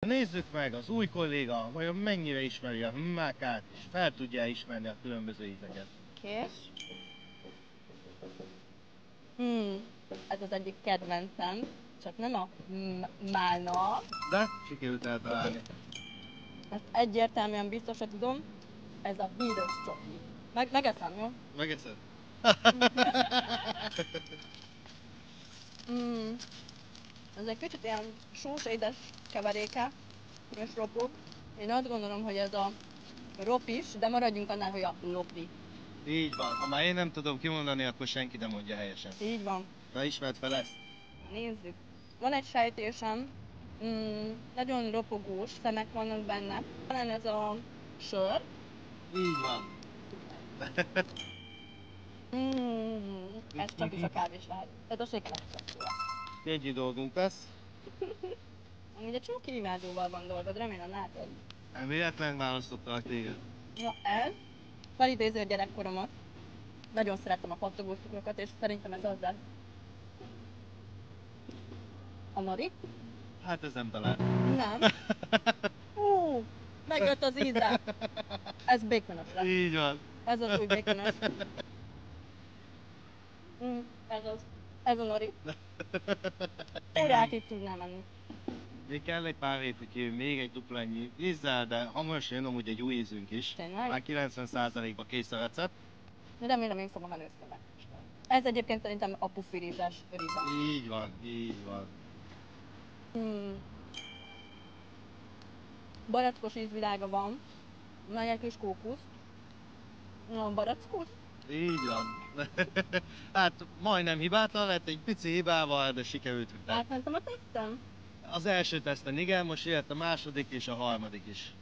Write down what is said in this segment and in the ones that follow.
Nézzük meg, az új kolléga vajon mennyire ismeri a mákát, és fel tudja ismerni a különböző ízeket. Kés. Ez az egyik kedvencem, csak nem a málna. De sikerült eltalálni. Ezt egyértelműen biztosra tudom, ez a híres csoki. Megeszem, jó? Megeszed? Ez egy kicsit ilyen sós-édes keveréke, és ropog. Én azt gondolom, hogy ez a ropis, de maradjunk annál, hogy a lopi. Így van. Ha már én nem tudom kimondani, akkor senki nem mondja helyesen. Így van. Na, ismert fel ezt? Nézzük. Van egy sejtésem, nagyon ropogós szemek vannak benne. Talán ez a sör. Így van. Ez csak is a kávés lehet. Ez a sikeres csak. Egy dolgunk lesz. Amúgy egy csomó kívánzóval van dolgod, remélem látod. Nem véletlen választottalak téged. Na ez felidézi a gyerekkoromat. Nagyon szerettem a pattogó cukrokat, és szerintem ez az lesz. A Nori? Hát ez nem talál. Nem. Megjött az íze. Ez baconos lesz. Így van. Ez az új baconos. Ez az. Ez a Nori. Órák itt tudnám menni. Még kell egy pár hét, hogy még egy dupla ennyi ízzel, de hamarosan jön amúgy egy új ízünk is. Tényleg? Már 90%-ba kész a recept. Remélem én fogom először meg. Ez egyébként szerintem a pufirizsás riza. Így van, így van. Barackos ízvilága van. Meg egy kis kókusz. Na, barackos? Így van. Hát majdnem hibátlan lett, egy pici hibával, de sikerült. Átmentem a tesztem? Az első teszten igen, most jött a második és a harmadik is.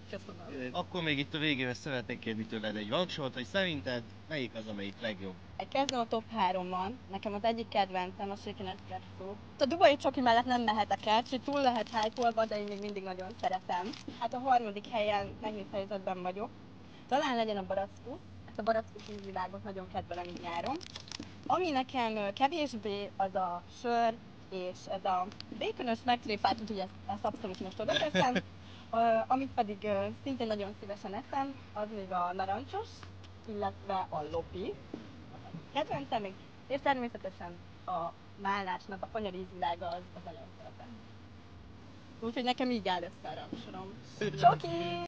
Köszönöm. Akkor még itt a végére szeretnék kérni tőled egy vaksort, hogy szerinted melyik az, amelyik legjobb? Kezdem a top 3-mal. Nekem az egyik kedvencem a shaken espresso. A dubai csoki mellett nem mehetek el, kicsit túl lehet hype-olva, de én még mindig nagyon szeretem. Hát a harmadik helyen nehéz helyzetben vagyok. Talán legyen a barackos. Ezt a barackos ízvilágot nagyon kedvelem így nyáron. Ami nekem kevésbé, az a sör, és ez a baconos megtréfált, úgyhogy ezt abszolút most oda teszem. Amit pedig szintén nagyon szívesen eszem, az még a narancsos, illetve a lopi. Kedvencem még, és természetesen a málnásnak a konyar ízvilága az nagyon szeretem. Úgyhogy nekem így áll össze a rangsorom. Csoki!